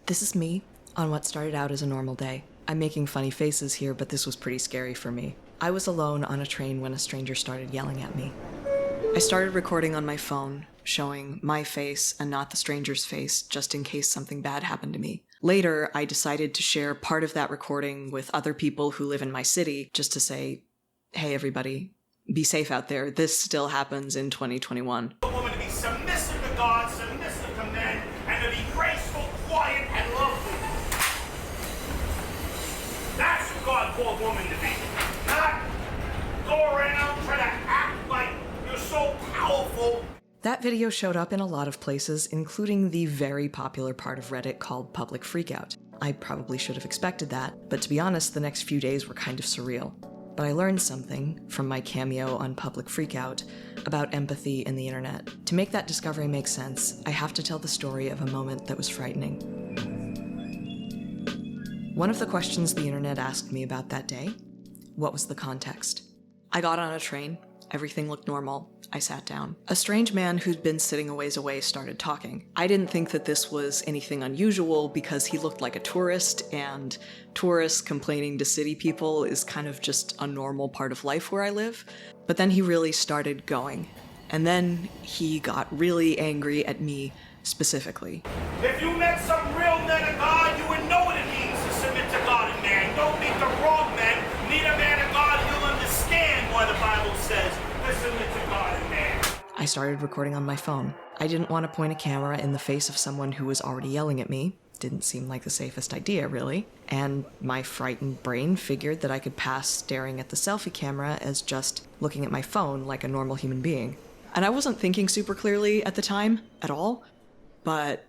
This is me on what started out as a normal day. I'm making funny faces here, but this was pretty scary for me. I was alone on a train when a stranger started yelling at me. I started recording on my phone, showing my face and not the stranger's face, just in case something bad happened to me. Later, I decided to share part of that recording with other people who live in my city, just to say, hey everybody, be safe out there. This still happens in 2021. A woman to be submissive to God, submissive to men, and to be graceful, quiet, and lovely. That's what God called woman to be. Not go around trying to act like you're so powerful. That video showed up in a lot of places, including the very popular part of Reddit called PublicFreakout. I probably should have expected that, but to be honest, the next few days were kind of surreal. But I learned something from my cameo on PublicFreakout about empathy in the internet. To make that discovery make sense, I have to tell the story of a moment that was frightening. One of the questions the internet asked me about that day: what was the context? I got on a train. Everything looked normal. I sat down. A strange man who'd been sitting a ways away started talking. I didn't think that this was anything unusual because he looked like a tourist, and tourists complaining to city people is kind of just a normal part of life where I live. But then he really started going. And then he got really angry at me specifically. If you met some real men of God, you would know what it means to submit to God and man. Don't meet the wrong men. Meet a man of God, you'll understand why the Bible says to submit to God and man. I started recording on my phone. I didn't want to point a camera in the face of someone who was already yelling at me. Didn't seem like the safest idea, really. And my frightened brain figured that I could pass staring at the selfie camera as just looking at my phone like a normal human being. And I wasn't thinking super clearly at the time, at all, but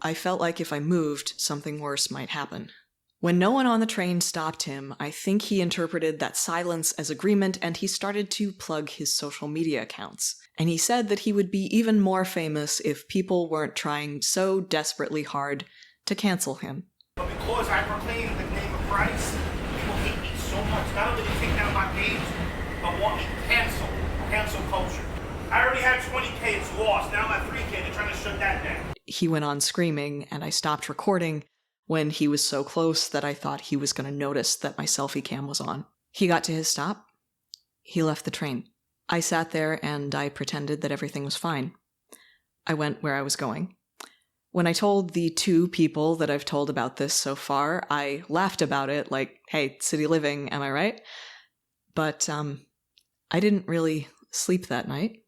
I felt like if I moved, something worse might happen. When no one on the train stopped him, I think he interpreted that silence as agreement, and he started to plug his social media accounts. And he said that he would be even more famous if people weren't trying so desperately hard to cancel him. But because I proclaim the name of Christ, people hate me so much. Not only they take down my page, but want me canceled. Cancel culture. I already had 20K, it's lost. Now I'm at 3K, they're trying to shut that down. He went on screaming, and I stopped recording when he was so close that I thought he was going to notice that my selfie cam was on. He got to his stop. He left the train. I sat there and I pretended that everything was fine. I went where I was going. When I told the 2 people that I've told about this so far, I laughed about it like, hey, city living, am I right? But I didn't really sleep that night.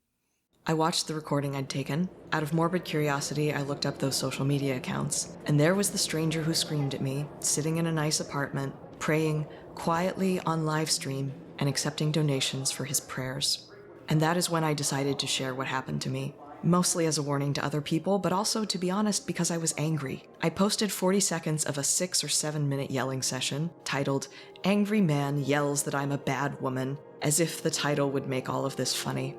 I watched the recording I'd taken. Out of morbid curiosity, I looked up those social media accounts, and there was the stranger who screamed at me, sitting in a nice apartment, praying quietly on live stream and accepting donations for his prayers. And that is when I decided to share what happened to me. Mostly as a warning to other people, but also, to be honest, because I was angry. I posted 40 seconds of a 6 or 7 minute yelling session titled "Angry Man Yells That I'm a Bad Woman," as if the title would make all of this funny.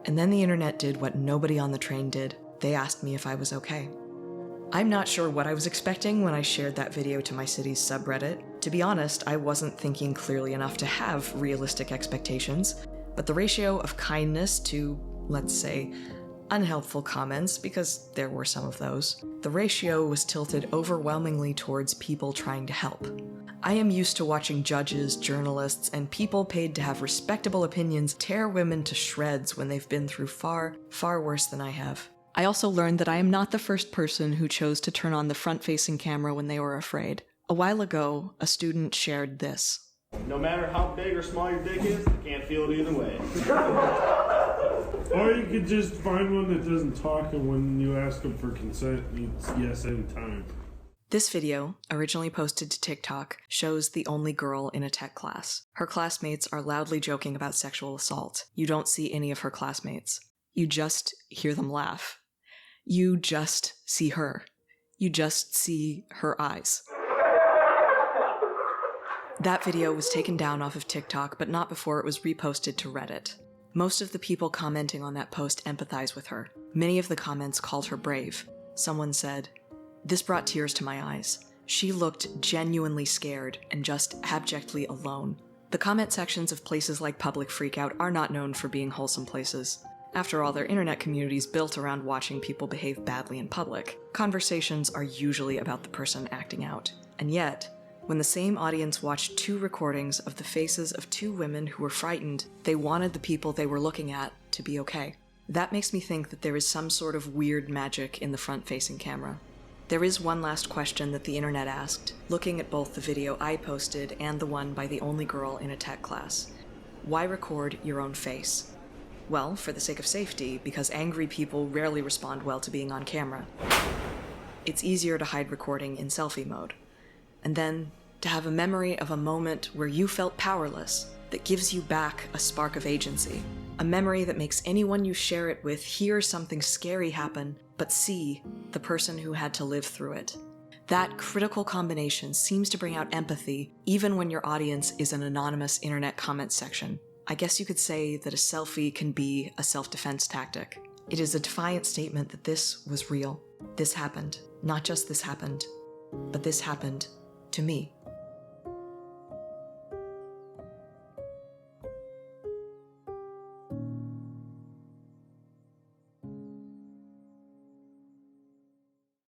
And then the internet did what nobody on the train did. They asked me if I was okay. I'm not sure what I was expecting when I shared that video to my city's subreddit. To be honest, I wasn't thinking clearly enough to have realistic expectations, but the ratio of kindness to, let's say, unhelpful comments, because there were some of those, the ratio was tilted overwhelmingly towards people trying to help. I am used to watching judges, journalists, and people paid to have respectable opinions tear women to shreds when they've been through far, far worse than I have. I also learned that I am not the first person who chose to turn on the front-facing camera when they were afraid. A while ago, a student shared this. No matter how big or small your dick is, you can't feel it either way. Or you could just find one that doesn't talk, and when you ask them for consent, it's yes anytime. This video, originally posted to TikTok, shows the only girl in a tech class. Her classmates are loudly joking about sexual assault. You don't see any of her classmates. You just hear them laugh. You just see her. You just see her eyes. That video was taken down off of TikTok, but not before it was reposted to Reddit. Most of the people commenting on that post empathize with her. Many of the comments called her brave. Someone said, "This brought tears to my eyes. She looked genuinely scared and just abjectly alone." The comment sections of places like PublicFreakout are not known for being wholesome places. After all, their internet community is built around watching people behave badly in public. Conversations are usually about the person acting out. And yet, when the same audience watched 2 recordings of the faces of 2 women who were frightened, they wanted the people they were looking at to be okay. That makes me think that there is some sort of weird magic in the front-facing camera. There is one last question that the internet asked, looking at both the video I posted and the one by the only girl in a tech class. Why record your own face? Well, for the sake of safety, because angry people rarely respond well to being on camera. It's easier to hide recording in selfie mode. And then, to have a memory of a moment where you felt powerless, that gives you back a spark of agency. A memory that makes anyone you share it with hear something scary happen, but see the person who had to live through it. That critical combination seems to bring out empathy, even when your audience is an anonymous internet comment section. I guess you could say that a selfie can be a self-defense tactic. It is a defiant statement that this was real. This happened. Not just this happened, but this happened to me.